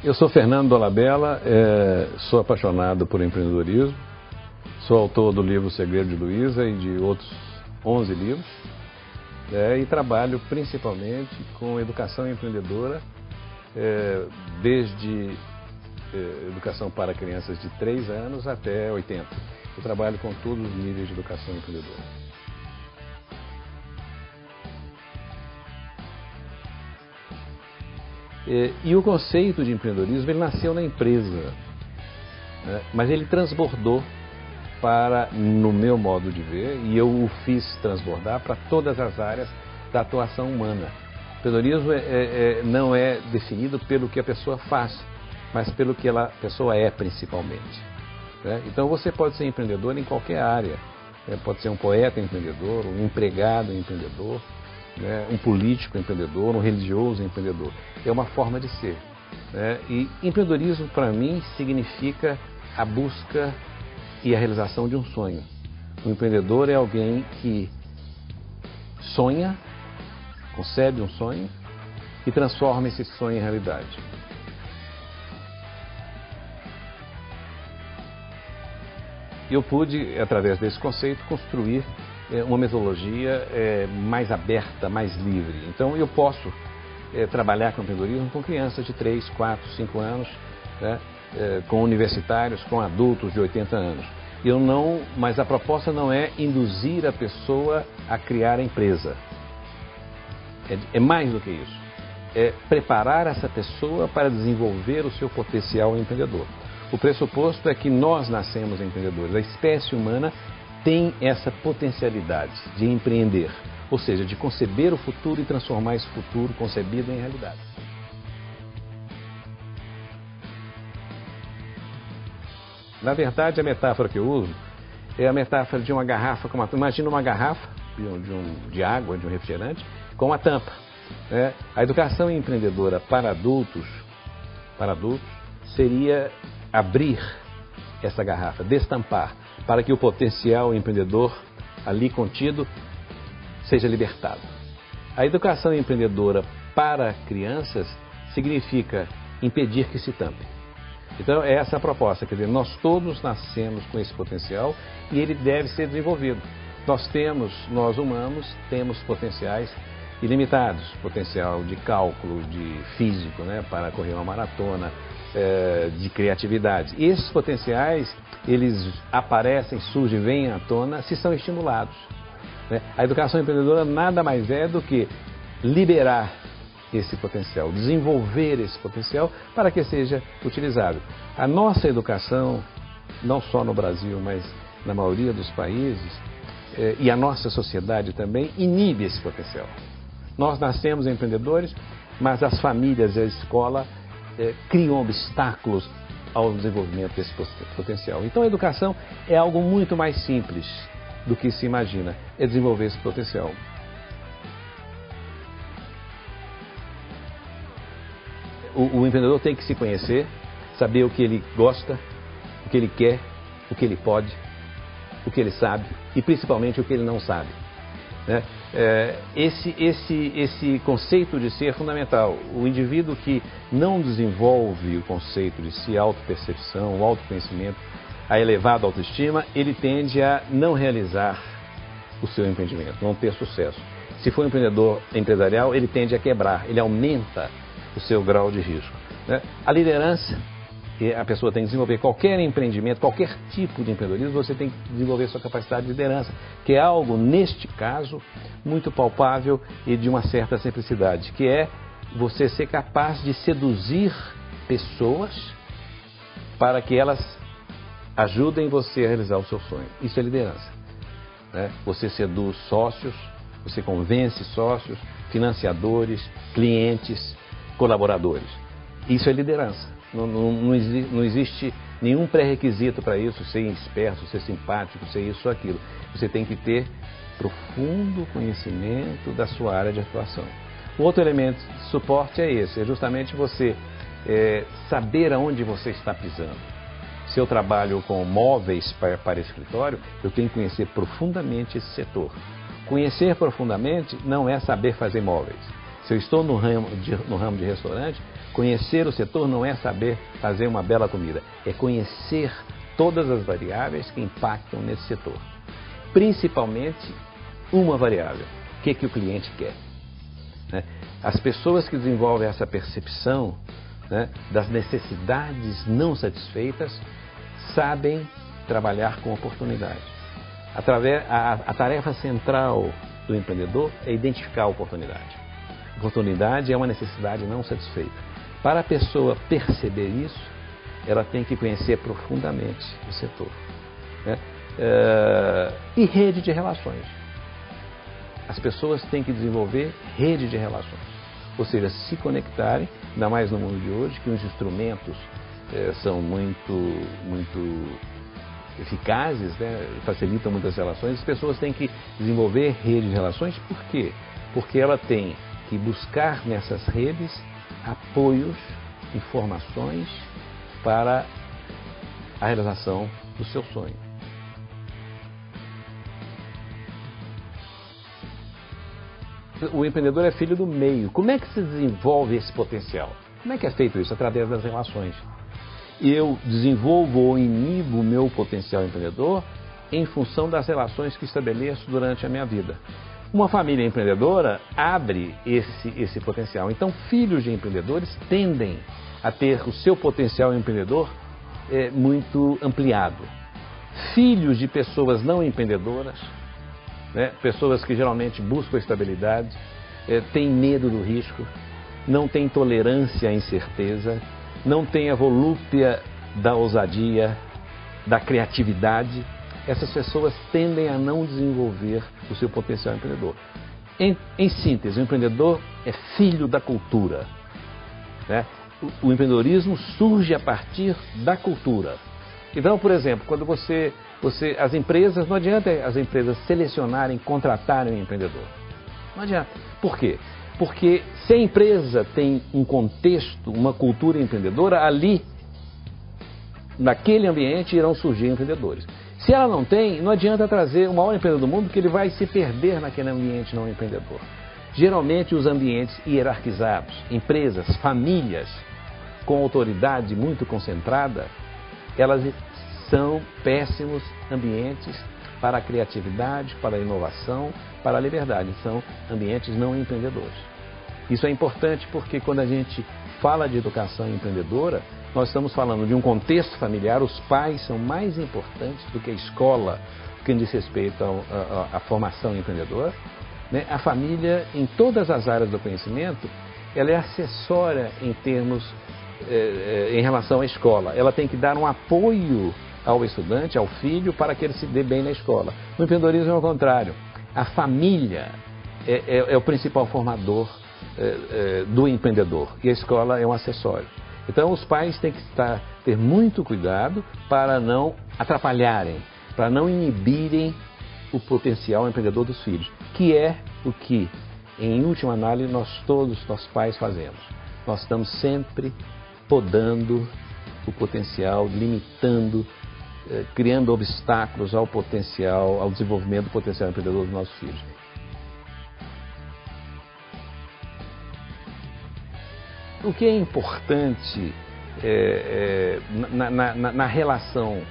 Eu sou Fernando Dolabella, sou apaixonado por empreendedorismo, sou autor do livro O Segredo de Luiza e de outros 11 livros, e trabalho principalmente com educação empreendedora, desde educação para crianças de 3 anos até 80. Eu trabalho com todos os níveis de educação empreendedora. E o conceito de empreendedorismo, ele nasceu na empresa, né? Mas ele transbordou para, no meu modo de ver, e eu o fiz transbordar para todas as áreas da atuação humana. O empreendedorismo não é definido pelo que a pessoa faz, mas pelo que a pessoa é principalmente, né? Então você pode ser empreendedor em qualquer área, né? Pode ser um poeta empreendedor, um empregado empreendedor, né? Um político empreendedor, um religioso empreendedor. É uma forma de ser, né? E empreendedorismo para mim significa a busca e a realização de um sonho. O empreendedor é alguém que sonha, concebe um sonho e transforma esse sonho em realidade. Eu pude, através desse conceito, construir uma metodologia mais aberta, mais livre. Então eu posso trabalhar com empreendedorismo com crianças de 3, 4, 5 anos, né? Com universitários, com adultos de 80 anos. Mas a proposta não é induzir a pessoa a criar a empresa. É mais do que isso. É preparar essa pessoa para desenvolver o seu potencial empreendedor. O pressuposto é que nós nascemos empreendedores. A espécie humana tem essa potencialidade de empreender, ou seja, de conceber o futuro e transformar esse futuro concebido em realidade. Na verdade, a metáfora que eu uso é a metáfora de uma garrafa. Imagina uma garrafa de água, de um refrigerante, com uma tampa, né? A educação empreendedora para adultos seria abrir essa garrafa, destampar, para que o potencial empreendedor ali contido seja libertado. A educação empreendedora para crianças significa impedir que se tampe. Então, é essa a proposta, quer dizer, nós todos nascemos com esse potencial e ele deve ser desenvolvido. Nós humanos, temos potenciais ilimitados, potencial de cálculo, de físico, né, para correr uma maratona, de criatividade. E esses potenciais, eles aparecem, surgem, vêm à tona se são estimulados, né? A educação empreendedora nada mais é do que liberar esse potencial, desenvolver esse potencial para que seja utilizado. A nossa educação, não só no Brasil, mas na maioria dos países, e a nossa sociedade também, inibe esse potencial. Nós nascemos empreendedores, mas as famílias e a escola criam obstáculos ao desenvolvimento desse potencial. Então a educação é algo muito mais simples do que se imagina, é desenvolver esse potencial. O empreendedor tem que se conhecer, saber o que ele gosta, o que ele quer, o que ele pode, o que ele sabe e principalmente o que ele não sabe, né? Esse conceito de si é fundamental. O indivíduo que não desenvolve o conceito de si, a autopercepção, o autoconhecimento, a elevada autoestima, ele tende a não realizar o seu empreendimento, não ter sucesso. Se for um empreendedor empresarial, ele tende a quebrar, ele aumenta o seu grau de risco, né? A liderança, a pessoa tem que desenvolver qualquer empreendimento, qualquer tipo de empreendedorismo, você tem que desenvolver sua capacidade de liderança, que é algo, neste caso, muito palpável e de uma certa simplicidade, que é você ser capaz de seduzir pessoas para que elas ajudem você a realizar o seu sonho. Isso é liderança, né? Você seduz sócios, você convence sócios, financiadores, clientes, colaboradores. Isso é liderança. Não existe nenhum pré-requisito para isso, ser esperto, ser simpático, ser isso ou aquilo. Você tem que ter profundo conhecimento da sua área de atuação. O outro elemento de suporte é esse, é justamente você saber aonde você está pisando. Se eu trabalho com móveis para escritório, eu tenho que conhecer profundamente esse setor. Conhecer profundamente não é saber fazer móveis. Se eu estou no ramo de restaurante, conhecer o setor não é saber fazer uma bela comida, é conhecer todas as variáveis que impactam nesse setor. Principalmente uma variável, o que o cliente quer. Né? As pessoas que desenvolvem essa percepção, né, das necessidades não satisfeitas sabem trabalhar com oportunidade. A tarefa central do empreendedor é identificar a oportunidade. Oportunidade é uma necessidade não satisfeita. Para a pessoa perceber isso, ela tem que conhecer profundamente o setor. Né? E rede de relações. As pessoas têm que desenvolver rede de relações. Ou seja, se conectarem, ainda mais no mundo de hoje, que os instrumentos são muito eficazes, né? Facilitam muitas relações. As pessoas têm que desenvolver rede de relações. Por quê? Porque ela tem que buscar nessas redes apoios, informações para a realização do seu sonho. O empreendedor é filho do meio. Como é que se desenvolve esse potencial? Como é que é feito isso? Através das relações. Eu desenvolvo ou inibo o meu potencial empreendedor em função das relações que estabeleço durante a minha vida. Uma família empreendedora abre esse potencial. Então, filhos de empreendedores tendem a ter o seu potencial empreendedor muito ampliado. Filhos de pessoas não empreendedoras, né, pessoas que geralmente buscam estabilidade, têm medo do risco, não têm tolerância à incerteza, não têm a volúpia da ousadia, da criatividade. Essas pessoas tendem a não desenvolver o seu potencial empreendedor. Em síntese, o empreendedor é filho da cultura. Né? O empreendedorismo surge a partir da cultura. Então, por exemplo, quando as empresas, não adianta as empresas selecionarem, contratarem um empreendedor. Não adianta. Por quê? Porque se a empresa tem um contexto, uma cultura empreendedora, ali, naquele ambiente, irão surgir empreendedores. Se ela não tem, não adianta trazer o maior empreendedor do mundo, que ele vai se perder naquele ambiente não empreendedor. Geralmente, os ambientes hierarquizados, empresas, famílias com autoridade muito concentrada, elas são péssimos ambientes para a criatividade, para a inovação, para a liberdade. São ambientes não empreendedores. Isso é importante porque quando a gente fala de educação empreendedora, nós estamos falando de um contexto familiar. Os pais são mais importantes do que a escola, no que diz respeito à formação empreendedora. Né? A família, em todas as áreas do conhecimento, ela é acessória em relação à escola. Ela tem que dar um apoio ao estudante, ao filho, para que ele se dê bem na escola. No empreendedorismo é o contrário. A família é o principal formador do empreendedor e a escola é um acessório. Então os pais têm que ter muito cuidado para não atrapalharem, para não inibirem o potencial empreendedor dos filhos, que é o que, em última análise, nós pais fazemos. Nós estamos sempre podando o potencial, limitando, criando obstáculos ao potencial, ao desenvolvimento do potencial empreendedor dos nossos filhos. O que é importante na relação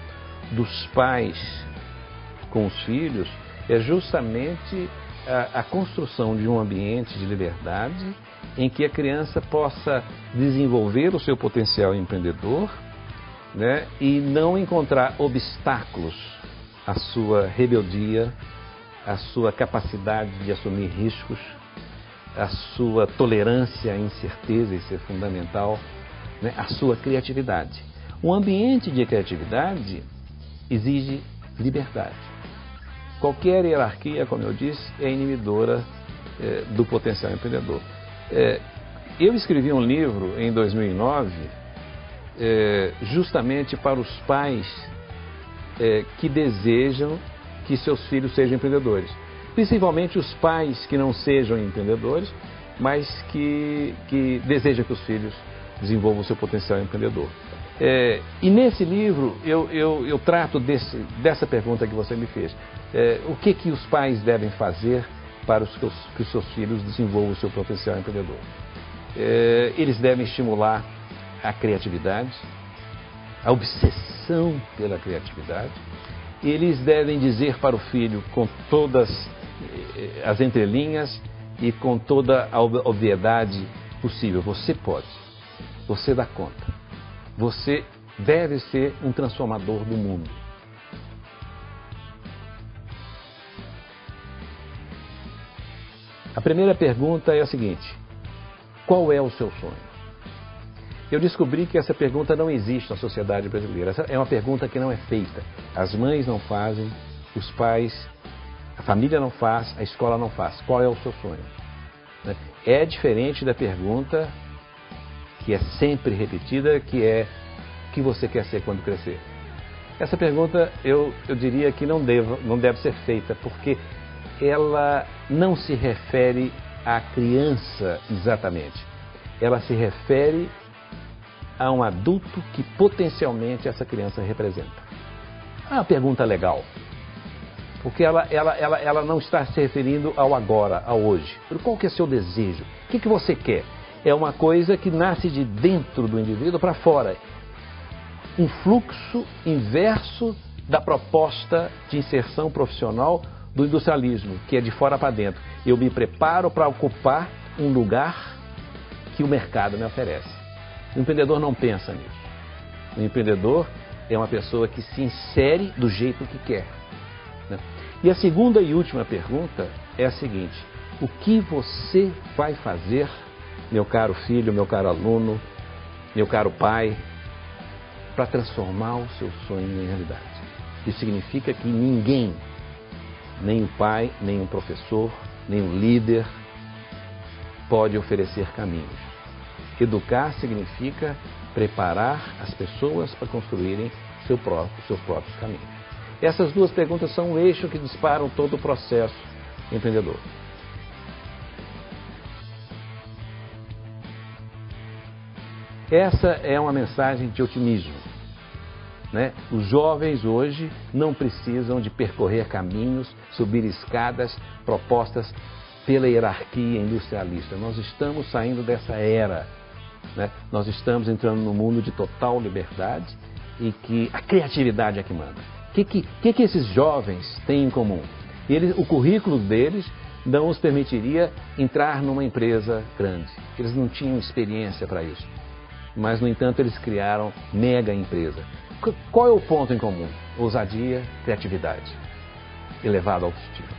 dos pais com os filhos é justamente a construção de um ambiente de liberdade em que a criança possa desenvolver o seu potencial empreendedor, né, e não encontrar obstáculos à sua rebeldia, à sua capacidade de assumir riscos, à sua tolerância à incerteza, isso é fundamental, né, à sua criatividade. Um ambiente de criatividade exige liberdade. Qualquer hierarquia, como eu disse, é inibidora do potencial empreendedor. Eu escrevi um livro em 2009 justamente para os pais que desejam que seus filhos sejam empreendedores. Principalmente os pais que não sejam empreendedores, mas que desejam que os filhos desenvolvam o seu potencial empreendedor. E nesse livro eu trato dessa pergunta que você me fez. O que os pais devem fazer para que os seus filhos desenvolvam o seu potencial empreendedor. Eles devem estimular a criatividade, a obsessão pela criatividade. Eles devem dizer para o filho com todas as entrelinhas e com toda a obviedade possível: você pode, você dá conta, você deve ser um transformador do mundo. A primeira pergunta é a seguinte: qual é o seu sonho? Eu descobri que essa pergunta não existe na sociedade brasileira. Essa é uma pergunta que não é feita. As mães não fazem, os pais, a família não faz, a escola não faz. Qual é o seu sonho? É diferente da pergunta que é sempre repetida, que é: o que você quer ser quando crescer? Essa pergunta eu diria que não deve ser feita, porque ela não se refere à criança exatamente. Ela se refere a um adulto que potencialmente essa criança representa. É uma pergunta legal, porque ela não está se referindo ao agora, ao hoje. Qual que é o seu desejo? O que você quer? É uma coisa que nasce de dentro do indivíduo para fora. Um fluxo inverso da proposta de inserção profissional do industrialismo, que é de fora para dentro. Eu me preparo para ocupar um lugar que o mercado me oferece. O empreendedor não pensa nisso. O empreendedor é uma pessoa que se insere do jeito que quer. E a segunda e última pergunta é a seguinte: o que você vai fazer, meu caro filho, meu caro aluno, meu caro pai, para transformar o seu sonho em realidade? Isso significa que ninguém, nem o pai, nem um professor, nem um líder, pode oferecer caminhos. Educar significa preparar as pessoas para construírem seus próprios caminhos. Essas duas perguntas são o eixo que disparam todo o processo empreendedor. Essa é uma mensagem de otimismo. Os jovens hoje não precisam de percorrer caminhos, subir escadas propostas pela hierarquia industrialista. Nós estamos saindo dessa era. Nós estamos entrando num mundo de total liberdade e que a criatividade é que manda. O que esses jovens têm em comum? O currículo deles não os permitiria entrar numa empresa grande. Eles não tinham experiência para isso. Mas, no entanto, eles criaram mega empresa. Qual é o ponto em comum? Ousadia, criatividade, elevada autoestima.